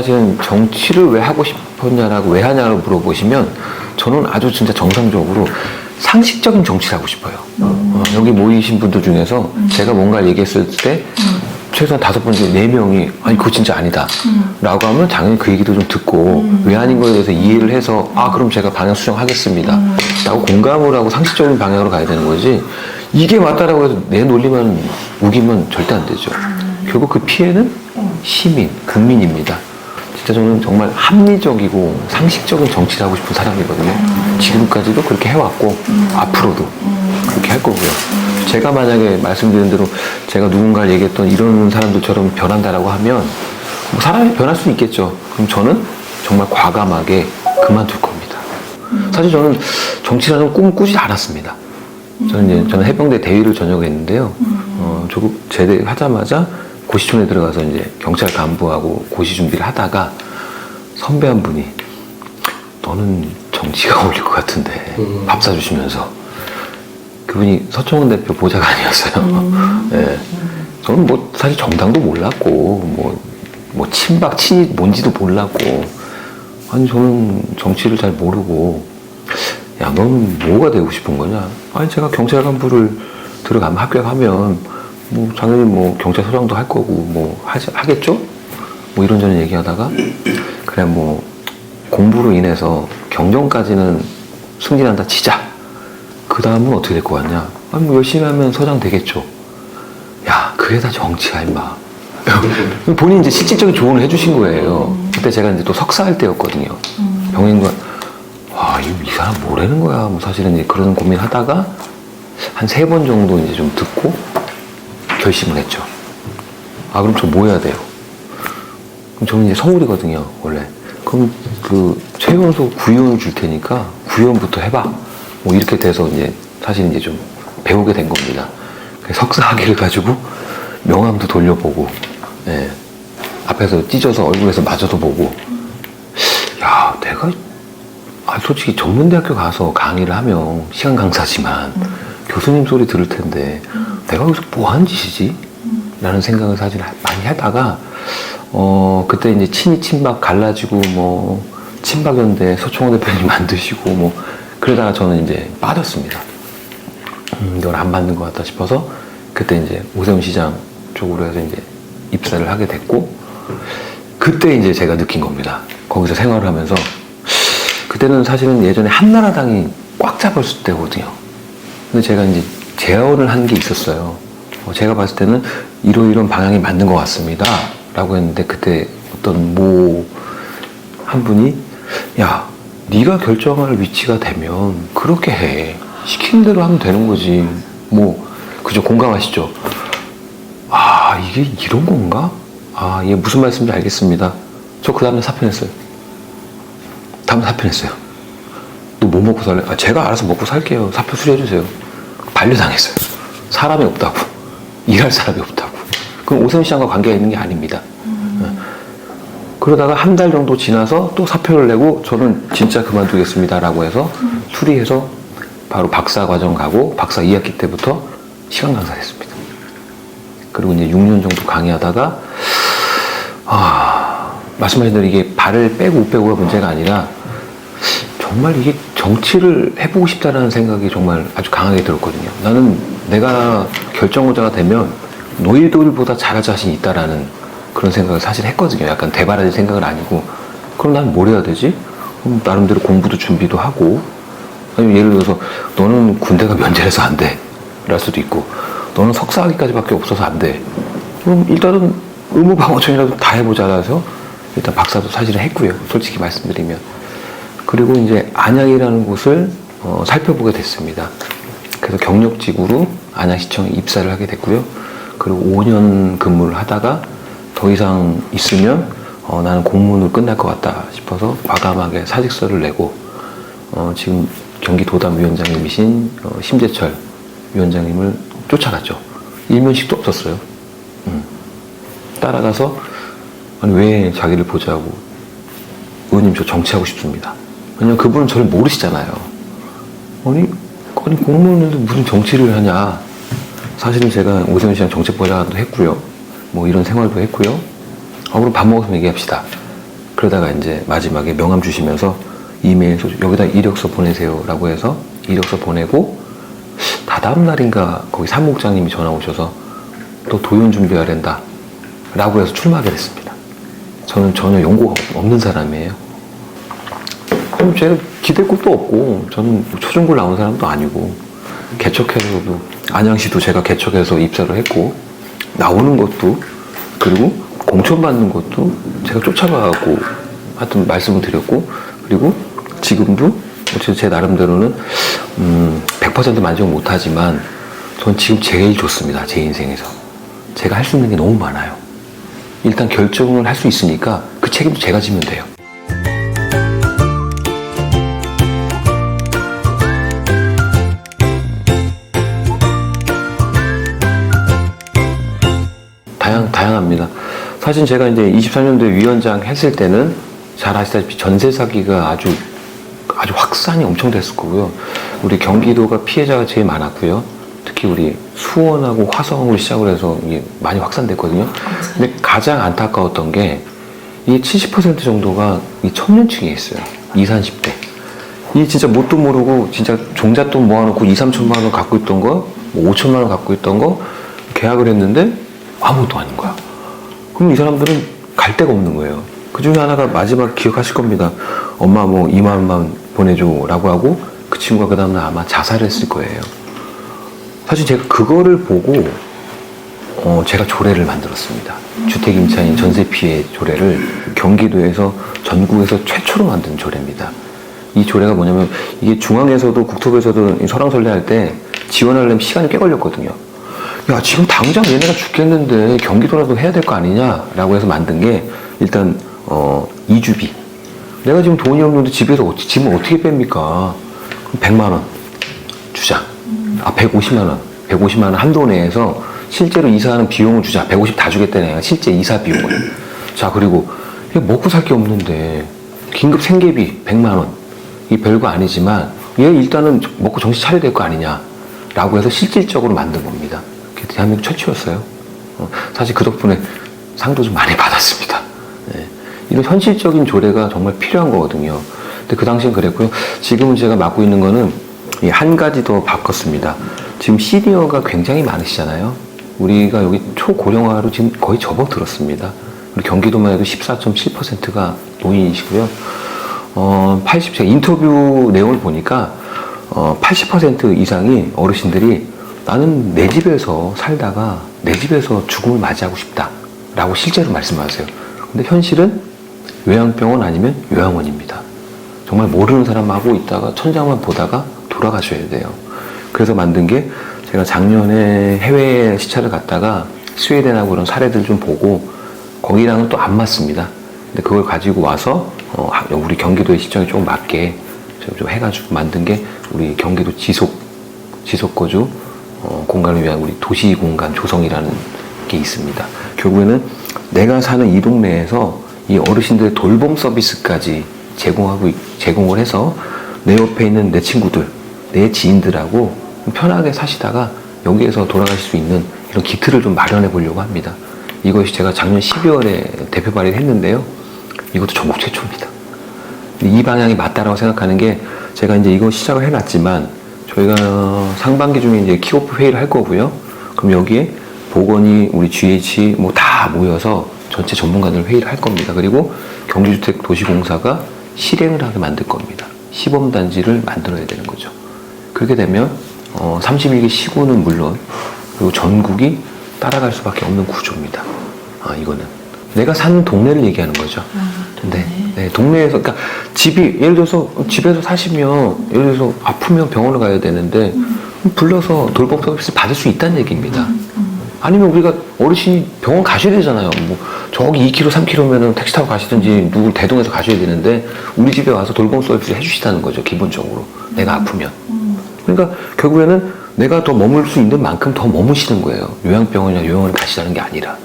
사실은 정치를 왜 하고 싶었냐라고 왜 하냐고 물어보시면 저는 아주 진짜 정상적으로 상식적인 정치를 하고 싶어요. 여기 모이신 분들 중에서 제가 뭔가를 얘기했을 때 최소한 5분 중에 4명이 아니 그거 진짜 아니다 라고 하면 당연히 그 얘기도 좀 듣고 왜 아닌 거에 대해서 이해를 해서 아 그럼 제가 방향 수정하겠습니다 라고 공감을 하고 상식적인 방향으로 가야 되는 거지 이게 맞다라고 해서 내 논리만 우기면 절대 안 되죠. 결국 그 피해는 시민, 국민입니다. 진짜 저는 정말 합리적이고 상식적인 정치를 하고 싶은 사람이거든요. 지금까지도 그렇게 해왔고 앞으로도 그렇게 할 거고요. 제가 만약에 말씀드린 대로 제가 누군가를 얘기했던 이런 사람들처럼 변한다라고 하면 뭐 사람이 변할 수는 있겠죠. 그럼 저는 정말 과감하게 그만둘 겁니다. 사실 저는 정치라는 꿈을 꾸지 않았습니다. 저는 해병대 대위를 전역했는데요. 조국 제대하자마자 고시촌에 들어가서 이제 경찰 간부하고 고시 준비를 하다가 선배 한 분이 너는 정치가 어울릴 것 같은데 밥 사주시면서 그분이 서청원 대표 보좌관이었어요. 네. 저는 뭐 사실 정당도 몰랐고 뭐 친박 친이 뭔지도 몰랐고 아니 저는 정치를 잘 모르고 야 너는 뭐가 되고 싶은 거냐? 아니 제가 경찰 간부를 들어가면 합격하면 뭐 당연히 뭐 경찰서장도 할 거고 뭐 하겠죠? 뭐 이런저런 얘기하다가 그래 뭐 공부로 인해서 경정까지는 승진한다 치자. 그 다음은 어떻게 될 것 같냐? 아니 뭐 열심히 하면 서장 되겠죠. 야 그게 다 정치야 임마. 본인이 이제 실질적인 조언을 해주신 거예요. 그때 제가 이제 또 석사할 때였거든요. 병행과 와 이 사람 뭐라는 거야? 뭐 사실은 이제 그런 고민하다가 한 3번 정도 이제 좀 듣고 결심을 했죠. 아 그럼 저 뭐 해야 돼요? 그럼 저는 이제 서울이거든요 원래. 그럼 그 최연소 구의원을 줄 테니까 구의원부터 해봐. 뭐 이렇게 돼서 이제 사실 이제 좀 배우게 된 겁니다. 석사 학위를 가지고 명함도 돌려보고, 예. 앞에서 찢어서 얼굴에서 맞아도 보고, 야 내가 솔직히 전문대학교 가서 강의를 하면 시간 강사지만 교수님 소리 들을 텐데 내가 여기서 뭐 하는 짓이지? 라는 생각을 사실 많이 하다가 그때 이제 친이 친박 갈라지고 뭐 친박연대 서청원 대표님 만드시고 뭐 그러다가 저는 이제 빠졌습니다. 이걸 안 맞는 것 같다 싶어서 그때 이제 오세훈 시장 쪽으로 해서 이제 입사를 하게 됐고 그때 이제 제가 느낀 겁니다. 거기서 생활을 하면서 그때는 사실은 예전에 한나라당이 꽉 잡았을 때거든요. 근데 제가 이제 제언을 한 게 있었어요. 제가 봤을 때는 이런 방향이 맞는 것 같습니다. 라고 했는데 그때 어떤 모 한 분이 야 네가 결정할 위치가 되면 그렇게 해. 시키는 대로 하면 되는 거지. 뭐 그죠? 공감하시죠? 아 이게 이런 건가? 아 이게 무슨 말씀인지 알겠습니다. 저 그 다음에 사표냈어요. 다음에 사표냈어요. 너 뭐 먹고 살래? 아 제가 알아서 먹고 살게요. 사표 수리해주세요. 반려당했어요. 사람이 없다고. 일할 사람이 없다고. 그럼 오세훈 시장과 관계가 있는 게 아닙니다. 그러다가 한 달 정도 지나서 또 사표를 내고 저는 진짜 그만두겠습니다 라고 해서 수리해서 바로 박사 과정 가고 박사 2학기 때부터 시간 강사를 했습니다. 그리고 이제 6년 정도 강의하다가 말씀하신 대로 이게 발을 빼고 못 빼고가 문제가 아니라 정말 이게 정치를 해보고 싶다라는 생각이 정말 아주 강하게 들었거든요. 나는 내가 결정자가 되면 노예들보다 잘할 자신이 있다라는 그런 생각을 사실 했거든요. 약간 대바라질 생각은 아니고 그럼 난 뭘 해야 되지? 그럼 나름대로 공부도 준비도 하고 아니면 예를 들어서 너는 군대가 면제해서 안 돼 랄 수도 있고 너는 석사학위까지밖에 없어서 안 돼. 그럼 일단은 의무방어전이라도 다 해보자 해서 일단 박사도 사실은 했고요. 솔직히 말씀드리면. 그리고 이제 안양이라는 곳을 살펴보게 됐습니다. 그래서 경력직으로 안양시청에 입사를 하게 됐고요. 그리고 5년 근무를 하다가 더 이상 있으면 나는 공무원으로 끝날 것 같다 싶어서 과감하게 사직서를 내고 지금 경기도담위원장님이신 심재철 위원장님을 쫓아갔죠. 일면식도 없었어요. 따라가서 아니 왜 자기를 보자고 의원님 저 정치하고 싶습니다. 왜냐면 그분은 저를 모르시잖아요. 아니 공무원인데 무슨 정치를 하냐. 사실은 제가 오세훈 시장 정책보좌관도 했고요. 뭐 이런 생활도 했고요. 그럼 밥 먹어서 얘기합시다. 그러다가 이제 마지막에 명함 주시면서 이메일 여기다 이력서 보내세요 라고 해서 이력서 보내고 다다음 날인가 거기 사무국장님이 전화 오셔서 또 도연 준비해야 된다 라고 해서 출마하게 됐습니다. 저는 전혀 연고가 없는 사람이에요. 그럼 제가 기대국도 없고 저는 초중고 나온 사람도 아니고 개척해서도 안양시도 제가 개척해서 입사를 했고 나오는 것도 그리고 공천 받는 것도 제가 쫓아가고 하여튼 말씀을 드렸고 그리고 지금도 제 나름대로는 100% 만족 못하지만 전 지금 제일 좋습니다. 제 인생에서 제가 할 수 있는 게 너무 많아요. 일단 결정을 할 수 있으니까 그 책임도 제가 지면 돼요. 다양합니다. 사실 제가 이제 24년도에 위원장 했을 때는 잘 아시다시피 전세 사기가 아주 확산이 엄청 됐을 거고요. 우리 경기도가 피해자가 제일 많았고요. 특히 우리 수원하고 화성으로 시작을 해서 이게 많이 확산됐거든요. 근데 가장 안타까웠던 게 이 70% 정도가 이 청년층에 있어요. 20, 30대. 이 진짜 뭣도 모르고 진짜 종잣돈 모아놓고 2, 3천만 원 갖고 있던 거, 뭐 5천만 원 갖고 있던 거 계약을 했는데 아무것도 아닌 거야. 그럼 이 사람들은 갈 데가 없는 거예요. 그 중에 하나가 마지막 기억하실 겁니다. 엄마 뭐 2만 원만 보내줘 라고 하고 그 친구가 그 다음날 아마 자살을 했을 거예요. 사실 제가 그거를 보고 제가 조례를 만들었습니다. 주택임차인 전세 피해 조례를 경기도에서 전국에서 최초로 만든 조례입니다. 이 조례가 뭐냐면 이게 중앙에서도 국토부에서도 설왕설래 할 때 지원하려면 시간이 꽤 걸렸거든요. 야 지금 당장 얘네가 죽겠는데 경기도라도 해야 될 거 아니냐 라고 해서 만든 게 일단 이주비. 내가 지금 돈이 없는데 집을 어떻게 뺍니까? 100만 원 주자. 150만 원. 150만 원 한도 내에서 실제로 이사하는 비용을 주자. 150 다 주겠다는 애가 실제 이사 비용을. 자, 그리고 먹고 살 게 없는데 긴급 생계비 100만 원. 이게 별거 아니지만 얘 일단은 먹고 정신 차려야 될 거 아니냐 라고 해서 실질적으로 만든 겁니다. 그게 대한민국 최초였어요. 사실 그 덕분에 상도 좀 많이 받았습니다. 네. 이런 현실적인 조례가 정말 필요한 거거든요. 근데 그 당시엔 그랬고요. 지금은 제가 맡고 있는 거는 한 가지 더 바꿨습니다. 지금 시니어가 굉장히 많으시잖아요. 우리가 여기 초고령화로 지금 거의 접어들었습니다. 우리 경기도만 해도 14.7%가 노인이시고요. 제가 인터뷰 내용을 보니까 80% 이상이 어르신들이 나는 내 집에서 살다가 내 집에서 죽음을 맞이하고 싶다 라고 실제로 말씀하세요. 근데 현실은 요양병원 아니면 요양원입니다. 정말 모르는 사람하고 있다가 천장만 보다가 돌아가셔야 돼요. 그래서 만든 게 제가 작년에 해외 시차를 갔다가 스웨덴하고 그런 사례들 좀 보고 거기랑은 또 안 맞습니다. 근데 그걸 가지고 와서 우리 경기도의 시청에 좀 맞게 좀 해가지고 만든 게 우리 경기도 지속거주 공간을 위한 우리 도시공간 조성이라는 게 있습니다. 결국에는 내가 사는 이 동네에서 이 어르신들의 돌봄 서비스까지 제공을 해서 내 옆에 있는 내 친구들, 내 지인들하고 편하게 사시다가 여기에서 돌아가실 수 있는 이런 기틀을 좀 마련해 보려고 합니다. 이것이 제가 작년 12월에 대표 발의를 했는데요. 이것도 전국 최초입니다. 이 방향이 맞다라고 생각하는 게 제가 이제 이거 시작을 해놨지만 저희가 상반기 중에 이제 킥오프 회의를 할 거고요. 그럼 여기에 보건이 우리 GH 뭐 다 모여서 전체 전문가들 회의를 할 겁니다. 그리고 경기주택도시공사가 실행을 하게 만들 겁니다. 시범단지를 만들어야 되는 거죠. 그렇게 되면 31개 시구는 물론 그리고 전국이 따라갈 수밖에 없는 구조입니다. 이거는 내가 사는 동네를 얘기하는 거죠. 네, 동네에서 그러니까 예를 들어서 집에서 사시면 예를 들어서 아프면 병원을 가야 되는데 불러서 돌봄 서비스 받을 수 있다는 얘기입니다. 아니면 우리가 어르신이 병원 가셔야 되잖아요. 뭐 저기 2km, 3km면은 택시 타고 가시든지 누굴 대동해서 가셔야 되는데 우리 집에 와서 돌봄 서비스 해주시다는 거죠. 기본적으로 내가 아프면. 그러니까 결국에는 내가 더 머물 수 있는 만큼 더 머무시는 거예요. 요양병원이나 요양원을 가시라는 게 아니라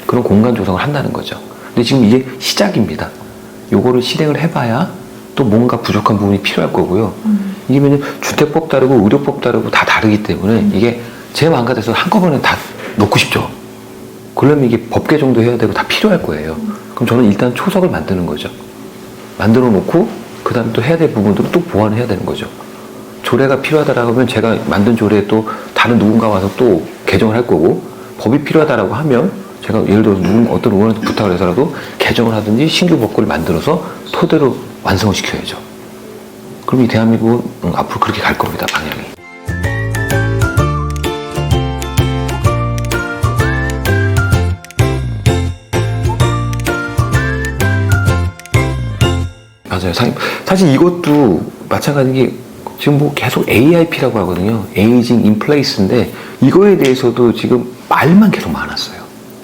그런 공간 조성을 한다는 거죠. 근데 지금 이게 시작입니다. 요거를 실행을 해봐야 또 뭔가 부족한 부분이 필요할 거고요. 이게 왜냐면 주택법 다르고 의료법 다르고 다 다르기 때문에 이게 제 마음 같아서 한꺼번에 다 놓고 싶죠. 그러려면 이게 법 개정도 해야 되고 다 필요할 거예요. 그럼 저는 일단 초석을 만드는 거죠. 만들어 놓고 그 다음에 또 해야 될 부분들은 또 보완을 해야 되는 거죠. 조례가 필요하다라고 하면 제가 만든 조례에 또 다른 누군가 와서 또 개정을 할 거고, 법이 필요하다라고 하면 제가 예를 들어서 어떤 의원한테 부탁을 해서라도 개정을 하든지 신규 법规를 만들어서 토대로 완성을 시켜야죠. 그럼 이 대한민국은 앞으로 그렇게 갈 겁니다, 방향이. 맞아요. 사실 이것도 마찬가지인 게 지금 뭐 계속 AIP라고 하거든요. Aging in Place인데 이거에 대해서도 지금 말만 계속 많았어요.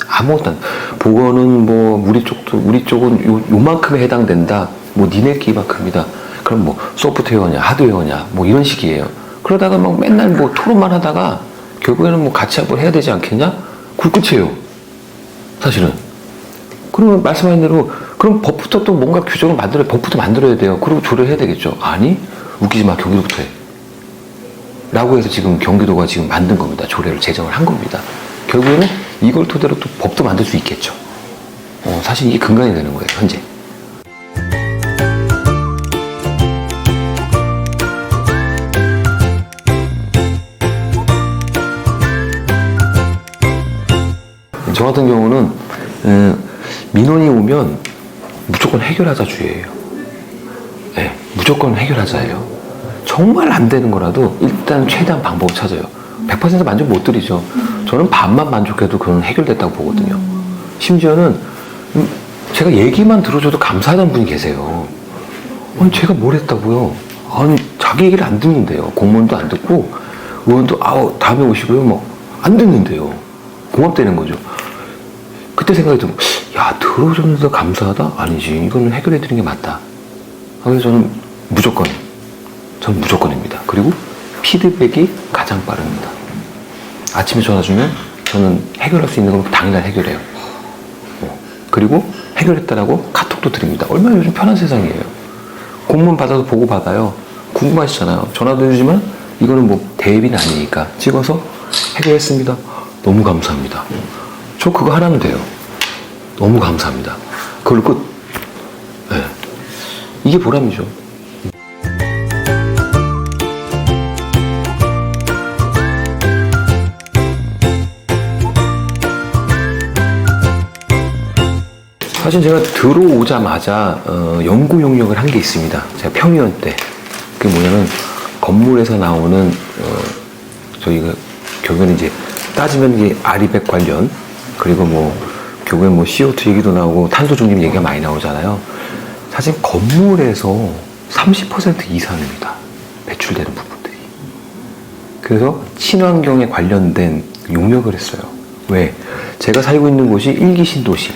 아무것도 안. 보건은 뭐 우리 쪽은 요만큼에 해당된다. 뭐 니네끼만큼이다. 그럼 뭐 소프트웨어냐 하드웨어냐 뭐 이런 식이에요. 그러다가 막 맨날 뭐 토론만 하다가 결국에는 뭐 같이 한번 해야 되지 않겠냐? 그게 끝이에요. 사실은. 그러면 말씀하신 대로 그럼 법부터 또 뭔가 규정을 법부터 만들어야 돼요. 그리고 조례해야 되겠죠. 아니, 웃기지 마, 경기도부터 해. 라고 해서 지금 경기도가 지금 만든 겁니다. 조례를 제정을 한 겁니다. 결국에는 이걸 토대로 또 법도 만들 수 있겠죠. 사실 이게 근간이 되는 거예요, 현재. 저 같은 경우는 민원이 오면 무조건 해결하자 주의예요. 네, 무조건 해결하자예요. 정말 안 되는 거라도 일단 최대한 방법을 찾아요. 100% 만족 못 드리죠. 저는 반만 만족해도 그건 해결됐다고 보거든요. 심지어는 제가 얘기만 들어줘도 감사하다는 분이 계세요. 아니, 제가 뭘 했다고요? 아니, 자기 얘기를 안 듣는데요. 공무원도 안 듣고 의원도 다음에 오시고요. 뭐 안 듣는데요. 고맙다는 거죠. 그때 생각이 들면, 야, 들어줬는데 감사하다? 아니지. 이거는 해결해드리는 게 맞다. 그래서 저는 무조건입니다. 그리고 피드백이 가장 빠릅니다. 아침에 전화 주면 저는 해결할 수 있는 건 당일날 해결해요. 그리고 해결했다라고 카톡도 드립니다. 얼마나 요즘 편한 세상이에요. 공문 받아서 보고 받아요. 궁금하시잖아요. 전화도 주지만 이거는 뭐 대비는 아니니까 찍어서 해결했습니다. 너무 감사합니다. 저 그거 하나면 돼요. 너무 감사합니다. 그걸 끝. 네. 이게 보람이죠. 사실 제가 들어오자마자 연구 용역을 한 게 있습니다. 제가 평의원 때. 그게 뭐냐면 건물에서 나오는 저희가 결국에는 이제 따지면 이게 아리백 관련, 그리고 뭐 결국엔 뭐 CO2 얘기도 나오고 탄소 중립 얘기가 많이 나오잖아요. 사실 건물에서 30% 이상입니다. 배출되는 부분들이. 그래서 친환경에 관련된 용역을 했어요. 왜? 제가 살고 있는 곳이 1기 신도시.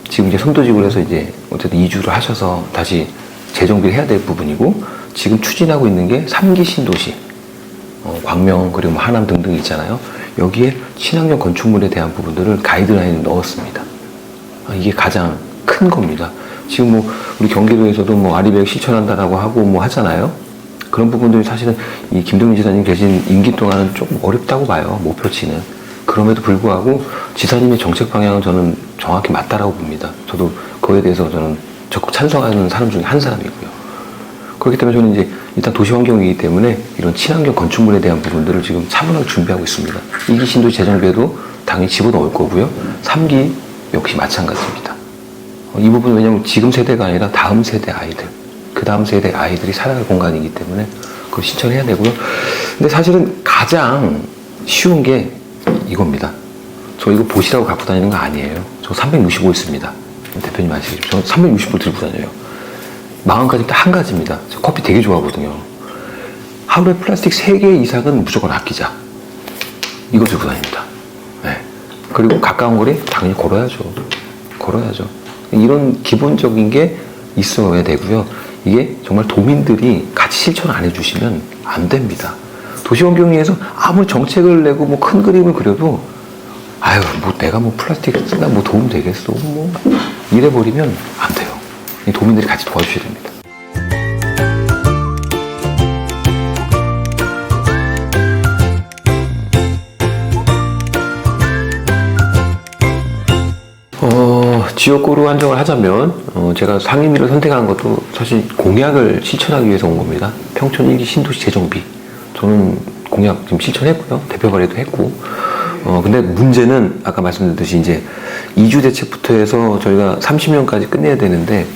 지금 이제 선도직으로 해서 이제 어쨌든 이주를 하셔서 다시 재정비를 해야 될 부분이고, 지금 추진하고 있는 게 3기 신도시. 광명 그리고 뭐 하남 등등 있잖아요. 여기에 친환경 건축물에 대한 부분들을 가이드라인을 넣었습니다. 이게 가장 큰 겁니다. 지금 뭐 우리 경기도에서도 뭐 아리백 실천한다라고 하고 뭐 하잖아요. 그런 부분들이 사실은 이 김동민 지사님 계신 임기 동안은 조금 어렵다고 봐요. 목표치는. 그럼에도 불구하고 지사님의 정책 방향은 저는 정확히 맞다라고 봅니다. 저도 그거에 대해서 저는 적극 찬성하는 사람 중에 한 사람이고요. 그렇기 때문에 저는 이제 일단 도시환경이기 때문에 이런 친환경 건축물에 대한 부분들을 지금 차분하게 준비하고 있습니다. 2기 신도시 재정비에도 당연히 집어넣을 거고요. 3기 역시 마찬가지입니다. 이 부분은 왜냐하면 지금 세대가 아니라 다음 세대 아이들, 그 다음 세대 아이들이 살아갈 공간이기 때문에 그걸 신청해야 되고요. 근데 사실은 가장 쉬운 게 이겁니다. 저 이거 보시라고 갖고 다니는 거 아니에요. 저 365 있습니다. 대표님 아시겠죠? 저 360을 들고 다녀요. 마음가짐 딱 한 가지입니다. 저 커피 되게 좋아하거든요. 하루에 플라스틱 3개 이상은 무조건 아끼자. 이거 들고 다닙니다. 네. 그리고 가까운 거리 당연히 걸어야죠. 이런 기본적인 게 있어야 되고요. 이게 정말 도민들이 같이 실천 안 해주시면 안 됩니다. 도시환경위에서 아무리 정책을 내고 뭐 큰 그림을 그려도 아유 뭐 내가 뭐 플라스틱 쓴다 뭐 도움 되겠어 뭐 이래버리면 안 돼요. 이 도민들이 같이 도와주셔야 됩니다. 지역구로 한정을 하자면 제가 상임위를 선택한 것도 사실 공약을 실천하기 위해서 온 겁니다. 평촌 1기 신도시 재정비 저는 공약 지금 실천했고요. 대표 발의도 했고 근데 문제는 아까 말씀드렸듯이 이제 이주 대책부터 해서 저희가 30년까지 끝내야 되는데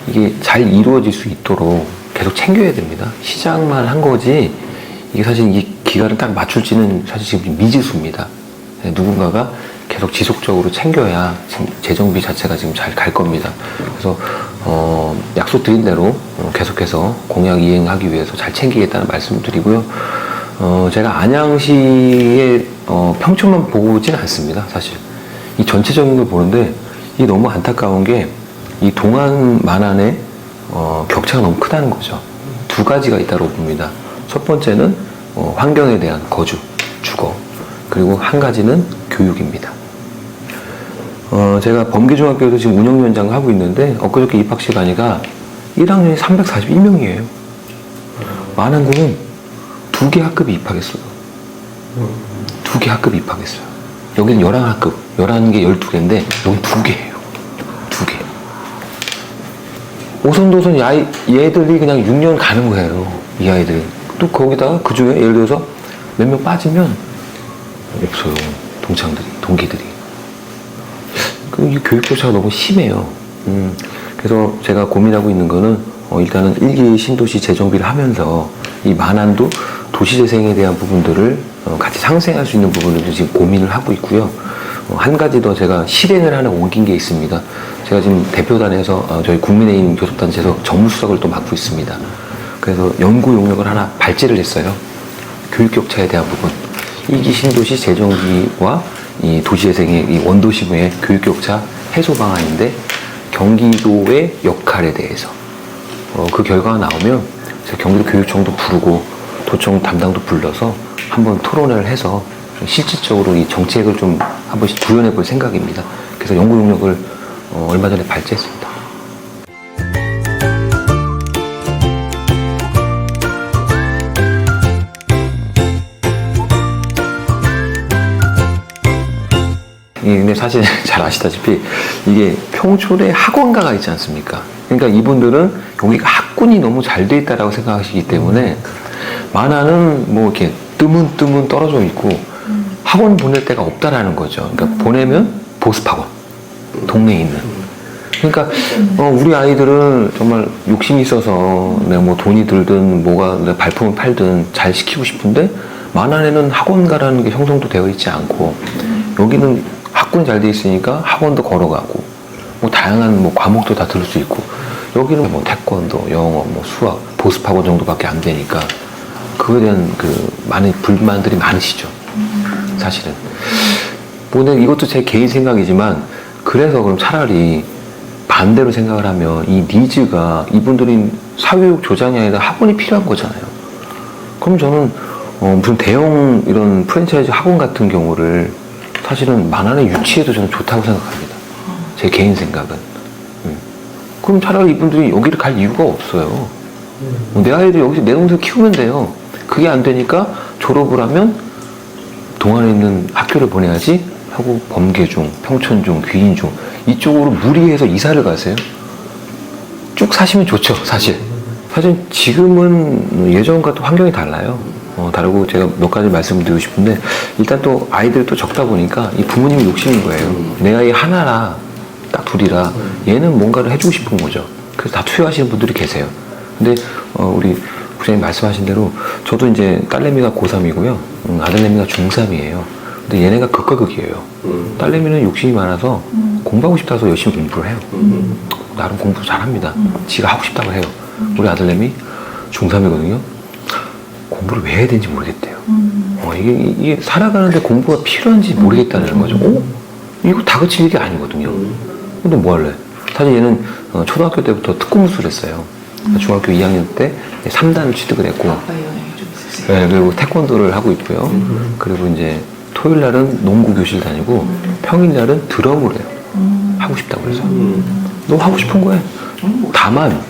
이게 잘 이루어질 수 있도록 계속 챙겨야 됩니다. 시작만 한 거지 이게 사실 이 기간을 딱 맞출지는 사실 지금 미지수입니다. 누군가가 계속 지속적으로 챙겨야 지금 재정비 자체가 지금 잘 갈 겁니다. 그래서 약속드린 대로 계속해서 공약 이행하기 위해서 잘 챙기겠다는 말씀을 드리고요. 제가 안양시의 평촌만 보고 있지는 않습니다. 사실 이 전체적인 걸 보는데 이게 너무 안타까운 게 이 동안 만안의 격차가 너무 크다는 거죠. 두 가지가 있다고 봅니다. 첫 번째는 환경에 대한 거주, 주거, 그리고 한 가지는 교육입니다. 제가 범계중학교에서 지금 운영위원장을 하고 있는데 엊그저께 입학식 가니까 1학년이 341명이에요. 만안군은 2개 학급이 입학했어요. 2개 학급이 입학했어요. 여기는 11학급, 11개, 12개인데 여기 2개예요. 2개. 오선도선 얘들이 그냥 6년 가는 거예요. 이 아이들이. 또 거기다가 그 중에 예를 들어서 몇 명 빠지면 없어요. 동기들이. 이 교육 격차가 너무 심해요. 그래서 제가 고민하고 있는 거는 일단은 1기 신도시 재정비를 하면서 이 만안도 도시재생에 대한 부분들을 같이 상생할 수 있는 부분을 지금 고민을 하고 있고요. 한 가지 더 제가 실행을 하나 옮긴 게 있습니다. 제가 지금 대표단에서 저희 국민의힘 교섭단체에서 정무수석을 또 맡고 있습니다. 그래서 연구 용역을 하나 발제를 했어요. 교육 격차에 대한 부분. 1기 신도시 재정비와 이 도시재생의 이 원도심의 교육 격차 해소 방안인데 경기도의 역할에 대해서 그 결과가 나오면 제가 경기도 교육청도 부르고 도청 담당도 불러서 한번 토론을 해서 좀 실질적으로 이 정책을 좀 한 번씩 구현해 볼 생각입니다. 그래서 연구 용역을 얼마 전에 발제했습니다. 근데 사실 잘 아시다시피 이게 평촌에 학원가가 있지 않습니까? 그러니까 이분들은 여기가 학군이 너무 잘 돼 있다라고 생각하시기 때문에 만화는 뭐 이렇게 뜨문뜨문 떨어져 있고 학원 보낼 데가 없다라는 거죠. 그러니까 보내면 보습학원, 동네에 있는. 그러니까 우리 아이들은 정말 욕심이 있어서 내가 뭐 돈이 들든 뭐가 내가 발품을 팔든 잘 시키고 싶은데 만안에는 학원가라는 게 형성도 되어 있지 않고 여기는 학군이 잘 돼 있으니까 학원도 걸어가고 뭐 다양한 뭐 과목도 다 들을 수 있고 여기는 뭐 태권도, 영어, 뭐 수학, 보습학원 정도밖에 안 되니까 그거에 대한 그 많은 불만들이 많으시죠. 사실은. 뭐 이것도 제 개인 생각이지만 그래서 그럼 차라리 반대로 생각을 하면 이 니즈가 이분들이 사교육 조장이 아니라 학원이 필요한 거잖아요. 그럼 저는 무슨 대형 이런 프랜차이즈 학원 같은 경우를 사실은 만안에 유치해도 저는 좋다고 생각합니다. 제 개인 생각은. 그럼 차라리 이분들이 여기를 갈 이유가 없어요. 내 아이들 여기서 내 동생 키우면 돼요. 그게 안 되니까 졸업을 하면 동안에 있는 학교를 보내야지 하고 범계중, 평촌중, 귀인중 이쪽으로 무리해서 이사를 가세요. 쭉 사시면 좋죠, 사실. 사실 지금은 예전과 또 환경이 달라요. 다르고 제가 몇 가지 말씀드리고 싶은데 일단 또 아이들이 또 적다 보니까 이 부모님이 욕심인 거예요. 내 아이 하나라 딱 둘이라 얘는 뭔가를 해주고 싶은 거죠. 그래서 다 투여하시는 분들이 계세요. 근데 우리 부장님 말씀하신 대로 저도 이제 딸내미가 고3이고요. 아들내미가 중3이에요. 근데 얘네가 극과 극이에요. 딸내미는 욕심이 많아서 공부하고 싶다고 열심히 공부를 해요. 나름 공부 잘합니다. 지가 하고 싶다고 해요. 우리 아들내미 중3이거든요. 공부를 왜 해야 되는지 모르겠대요. 이게 살아가는데 공부가 필요한지 모르겠다는 거죠. 이거 다그칠 일이 아니거든요. 근데 뭐 할래? 사실 얘는 초등학교 때부터 특공무술을 했어요. 중학교 2학년 때 3단을 취득을 했고, 네, 그리고 태권도를 하고 있고요. 그리고 이제 토요일 날은 농구 교실 다니고, 평일 날은 드럼을 해요. 하고 싶다고 그래서. 너 하고 싶은 거야. 다만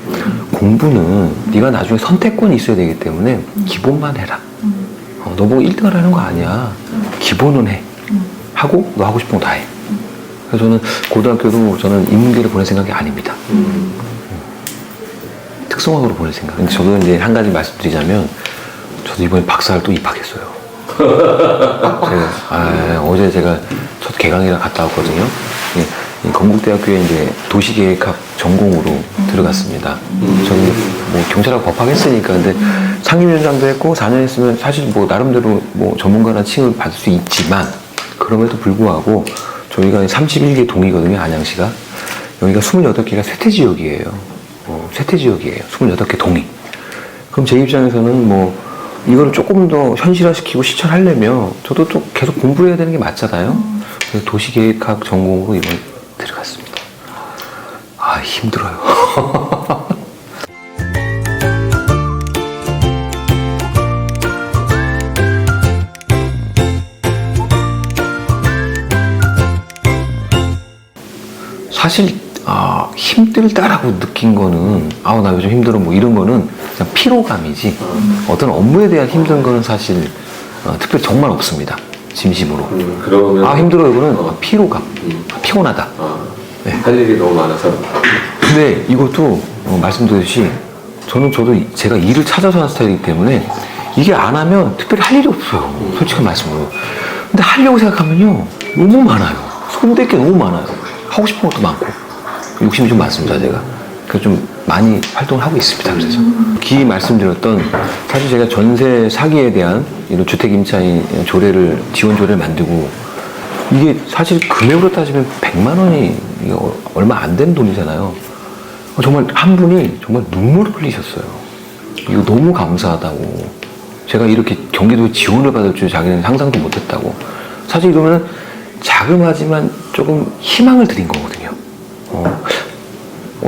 공부는 네가 나중에 선택권이 있어야 되기 때문에 기본만 해라. 너 보고 1등을 하는 거 아니야. 기본은 해. 하고 너 하고 싶은 거 다 해. 그래서 저는 고등학교도 저는 인문계를 보낼 생각이 아닙니다. 특성화로 보낼 생각. 근데 저도 이제 한 가지 말씀드리자면, 저도 이번에 박사를 또 입학했어요. 어제 제가 첫 개강이라 갔다 왔거든요. 이 건국대학교에 이제 도시계획학 전공으로 들어갔습니다. 저는 뭐 경찰하고 법학했으니까, 근데 상임위원장도 했고 4년 했으면 사실 뭐 나름대로 뭐 전문가라는 칭을 받을 수 있지만, 그럼에도 불구하고 저희가 31개 동이거든요, 안양시가. 여기가 28개가 쇠퇴지역이에요. 쇠퇴지역이에요. 28개 동이. 그럼 제 입장에서는 뭐 이거를 조금 더 현실화시키고 실천하려면 저도 또 계속 공부를 해야 되는 게 맞잖아요. 그래서 도시계획학 전공으로 이번 들어갔습니다. 아, 힘들어요. 사실 힘들다라고 느낀 거는 나 요즘 힘들어 뭐 이런 거는 그냥 피로감이지 어떤 업무에 대한 힘든 거는 사실 특별히 정말 없습니다. 진심으로. 그러면 힘들어 이거는 피로감, 피곤하다. 네. 할 일이 너무 많아서. 근데 이것도 말씀드렸듯이 저도 제가 일을 찾아서 하는 스타일이기 때문에 이게 안 하면 특별히 할 일이 없어요. 솔직한 말씀으로. 근데 하려고 생각하면요 너무 많아요. 손댈 게 너무 많아요. 하고 싶은 것도 많고 욕심이 좀 많습니다. 제가 그래서 좀 많이 활동을 하고 있습니다. 그래서 기 말씀드렸던 사실 제가 전세 사기에 대한 이런 주택임차인 지원 조례를 만들고 이게 사실 금액으로 따지면 100만 원이 얼마 안 되는 돈이잖아요. 정말 한 분이 정말 눈물을 흘리셨어요. 이거 너무 감사하다고. 제가 이렇게 경기도에 지원을 받을 줄 자기는 상상도 못했다고. 사실 이러면 자그마지만 조금 희망을 드린 거거든요.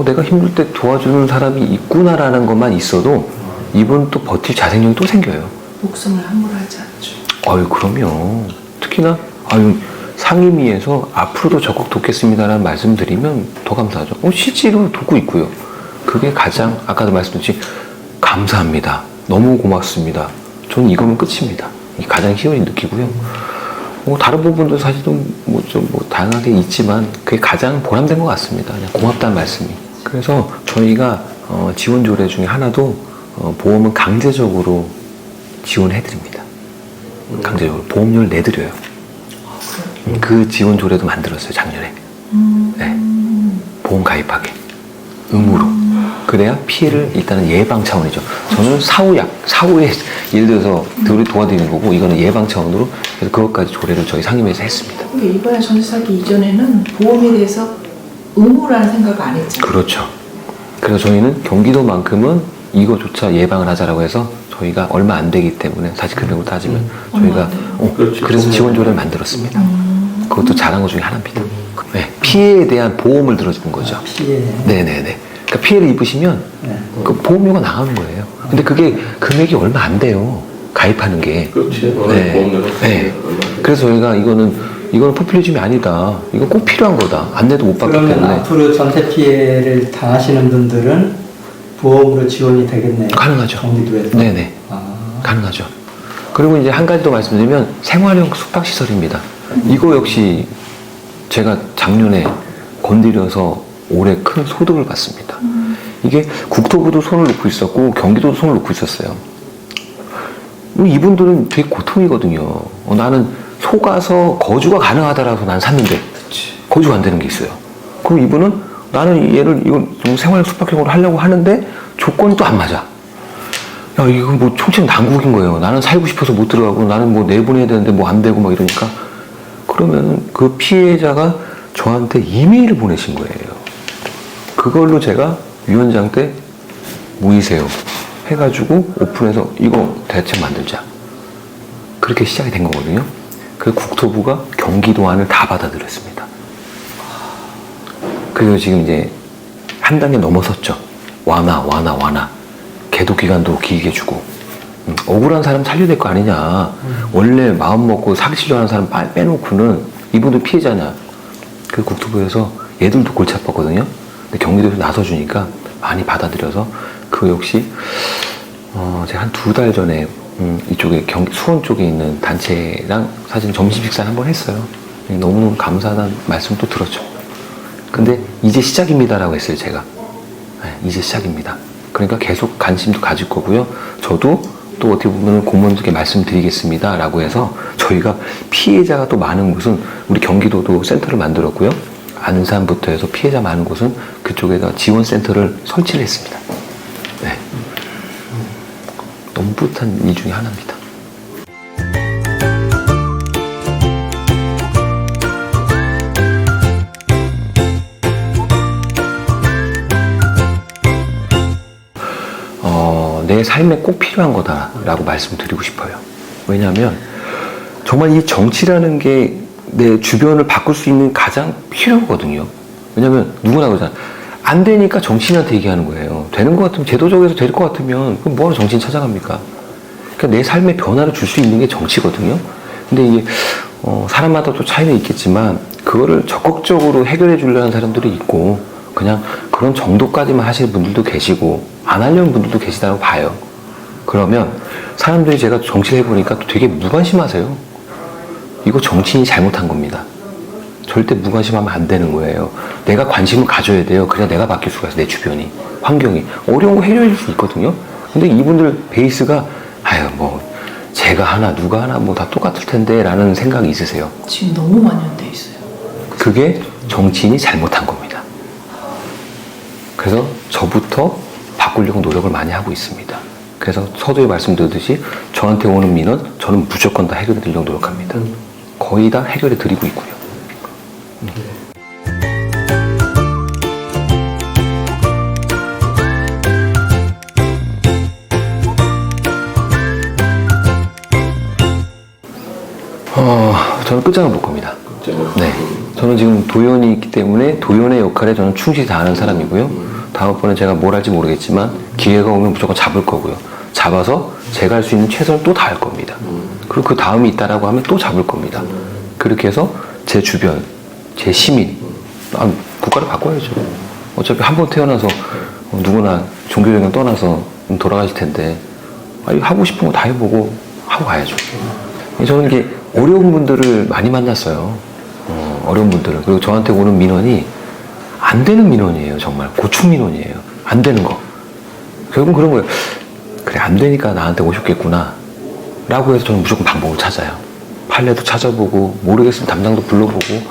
내가 힘들 때 도와주는 사람이 있구나라는 것만 있어도 이분 또 버틸 자생력이 또 생겨요. 목숨을 함부로 하지 않죠. 그럼요. 특히나 상임위에서 앞으로도 적극 돕겠습니다라는 말씀 드리면 더 감사하죠. 실제로 돕고 있고요. 그게 가장 아까도 말씀드렸지 감사합니다. 너무 고맙습니다. 저는 이거면 끝입니다. 이게 가장 희열이 느끼고요. 다른 부분도 사실 좀 다양하게 있지만 그게 가장 보람된 것 같습니다. 그냥 고맙다는 말씀이. 그래서 저희가 지원 조례 중에 하나도 보험은 강제적으로 지원해드립니다. 강제적으로 보험료를 내드려요. 그 지원 조례도 만들었어요, 작년에. 네. 보험 가입하게 의무로. 그래야 피해를 일단은 예방 차원이죠. 저는 사후에 예를 들어서 도와드리는 거고 이거는 예방 차원으로 그래서 그것까지 조례를 저희 상임위에서 했습니다. 근데 이번에 전세 사기 이전에는 보험에 대해서 의무라는 생각을 안 했잖아요. 그렇죠. 그래서 저희는 경기도만큼은 이거조차 예방을 하자라고 해서 저희가 얼마 안 되기 때문에 사실 금액으로 따지면 저희가 그래서 지원 조례를 만들었습니다. 그것도 잘한 것 중에 하나입니다. 네, 피해에 대한 보험을 들어주는 거죠. 피해. 네네네. 그러니까 피해를 입으시면 그 보험료가 나가는 거예요. 근데 그게 금액이 얼마 안 돼요. 가입하는 게. 그렇지. 보험료는. 네. 그래서 저희가 이거는 포퓰리즘이 아니다. 이건 꼭 필요한 거다. 안 내도 못 받기 그러면 때문에. 앞으로 전세 피해를 당하시는 분들은 보험으로 지원이 되겠네요. 가능하죠. 경기도에서. 네네. 가능하죠. 그리고 이제 한 가지 더 말씀드리면 생활형 숙박시설입니다. 이거 역시 제가 작년에 건드려서 올해 큰 소득을 받습니다. 이게 국토부도 손을 놓고 있었고 경기도도 손을 놓고 있었어요. 이분들은 되게 고통이거든요. 나는 속아서 거주가 가능하다라서 난 샀는데 거주가 안 되는 게 있어요. 그럼 이분은 나는 이건 좀 생활 숙박형으로 하려고 하는데 조건이 또 안 맞아. 야, 이거 뭐 총책 난국인 거예요. 나는 살고 싶어서 못 들어가고 나는 뭐 내보내야 되는데 뭐 안 되고 막 이러니까 그러면 그 피해자가 저한테 이메일을 보내신 거예요. 그걸로 제가 위원장 때 모이세요 해가지고 오픈해서 이거 대책 만들자. 그렇게 시작이 된 거거든요. 그 국토부가 경기도안을 다 받아들였습니다. 그리고 지금 이제 한 단계 넘어섰죠. 완화. 계도 기간도 길게 주고. 억울한 사람 살려야 될 거 아니냐. 원래 마음 먹고 사기 치려고 하는 사람 빼놓고는 이분도 피해자냐. 그 국토부에서 얘들도 골치 아팠거든요. 근데 경기도에서 나서주니까 많이 받아들여서 그 역시 제가 한 2달 전에 이쪽에 수원 쪽에 있는 단체랑 사실 점심 식사를 한번 했어요. 너무너무 감사하다는 말씀도 들었죠. 근데 이제 시작입니다라고 했어요, 제가. 네, 이제 시작입니다. 그러니까 계속 관심도 가질 거고요. 저도 또 어떻게 보면 공무원들께 말씀드리겠습니다 라고 해서 저희가 피해자가 또 많은 곳은 우리 경기도도 센터를 만들었고요. 안산부터 해서 피해자 많은 곳은 그쪽에다 지원센터를 설치를 했습니다. 네. 너무 뿌듯한 일 중에 하나입니다. 내 삶에 꼭 필요한 거다라고 말씀드리고 싶어요. 왜냐하면 정말 이 정치라는 게 내 주변을 바꿀 수 있는 가장 필요거든요. 왜냐하면 누구나 그러잖아. 안 되니까 정치인한테 얘기하는 거예요. 되는 것 같으면, 제도적에서 될 것 같으면 그럼 뭐하러 정치인 찾아갑니까? 그러니까 내 삶에 변화를 줄 수 있는 게 정치거든요. 근데 이게 사람마다 또 차이는 있겠지만 그거를 적극적으로 해결해 주려는 사람들이 있고 그냥 그런 정도까지만 하시는 분들도 계시고 안 하려는 분들도 계시다고 봐요. 그러면 사람들이 제가 정치를 해보니까 또 되게 무관심하세요. 이거 정치인이 잘못한 겁니다. 절대 무관심하면 안 되는 거예요. 내가 관심을 가져야 돼요. 그래야 내가 바뀔 수가 있어요. 내 주변이, 환경이. 어려운 거 해결해 줄 수 있거든요. 근데 이분들 베이스가 아유 뭐 제가 하나 누가 하나 뭐 다 똑같을 텐데 라는 생각이 있으세요. 지금 너무 만연돼 있어요. 그게 정치인이 잘못한 겁니다. 그래서 저부터 바꾸려고 노력을 많이 하고 있습니다. 그래서 서두에 말씀드렸듯이 저한테 오는 민원 저는 무조건 다 해결해 드리려고 노력합니다. 거의 다 해결해 드리고 있고요. 저는 끝장을 볼 겁니다. 네. 저는 지금 도연이 있기 때문에 도연의 역할에 저는 충실히 다하는 사람이고요. 다음번에 제가 뭘 할지 모르겠지만 기회가 오면 무조건 잡을 거고요. 잡아서 제가 할 수 있는 최선을 또 다할 겁니다. 그리고 그 다음이 있다라고 하면 또 잡을 겁니다. 그렇게 해서 제 주변, 제 시민, 국가를 바꿔야죠. 어차피 한 번 태어나서 누구나 종교적인 떠나서 돌아가실 텐데 하고 싶은 거 다 해보고 하고 가야죠. 저는 이게 어려운 분들을 많이 만났어요. 어려운 분들을. 그리고 저한테 오는 민원이 안 되는 민원이에요. 정말 고충 민원이에요. 안 되는 거. 결국은 그런 거예요. 그래 안 되니까 나한테 오셨겠구나 라고 해서 저는 무조건 방법을 찾아요. 판례도 찾아보고 모르겠으면 담당도 불러보고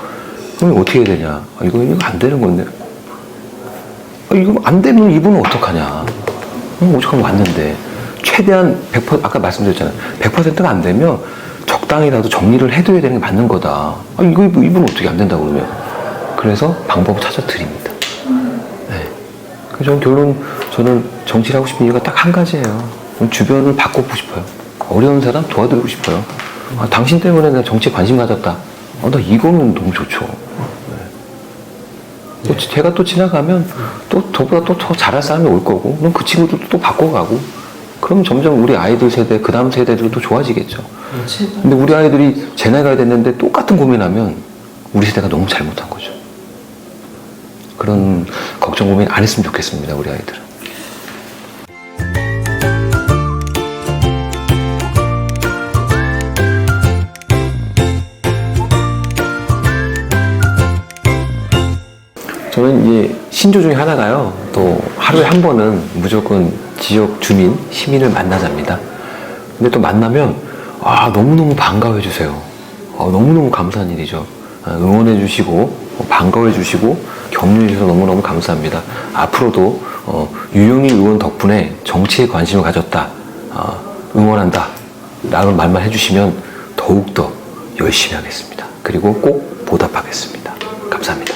그러면 어떻게 해야 되냐. 이거 안 되는 건데 이거 안 되면 이분은 어떡하냐. 오죽하면 왔는데 최대한 100% 아까 말씀드렸잖아요. 100%가 안 되면 적당히라도 정리를 해둬야 되는 게 맞는 거다. 이분 어떻게 안 된다고 그러면. 그래서 방법을 찾아 드립니다. 네. 그래서 저는 정치를 하고 싶은 이유가 딱 한 가지예요. 주변을 바꿔보고 싶어요. 어려운 사람 도와드리고 싶어요. 당신 때문에 내가 정치에 관심 가졌다. 나 이거는 너무 좋죠. 네. 제가 또 지나가면 또 저보다 또 더 잘할 사람이 올 거고, 그럼 그 친구들도 또 바꿔가고, 그럼 점점 우리 아이들 세대, 그 다음 세대들도 좋아지겠죠. 제발. 근데 우리 아이들이 제 나이가 됐는데 똑같은 고민하면 우리 세대가 너무 잘못한 거죠. 그런 걱정 고민 안 했으면 좋겠습니다, 우리 아이들은. 저는 이제 신조 중에 하나가요. 또 하루에 한 번은 무조건 지역 주민, 시민을 만나자입니다. 근데 또 만나면 너무너무 반가워해 주세요. 너무너무 감사한 일이죠. 응원해 주시고 반가워해 주시고 격려해 주셔서 너무너무 감사합니다. 앞으로도 유영희 의원 덕분에 정치에 관심을 가졌다, 응원한다 라는 말만 해주시면 더욱더 열심히 하겠습니다. 그리고 꼭 보답하겠습니다. 감사합니다.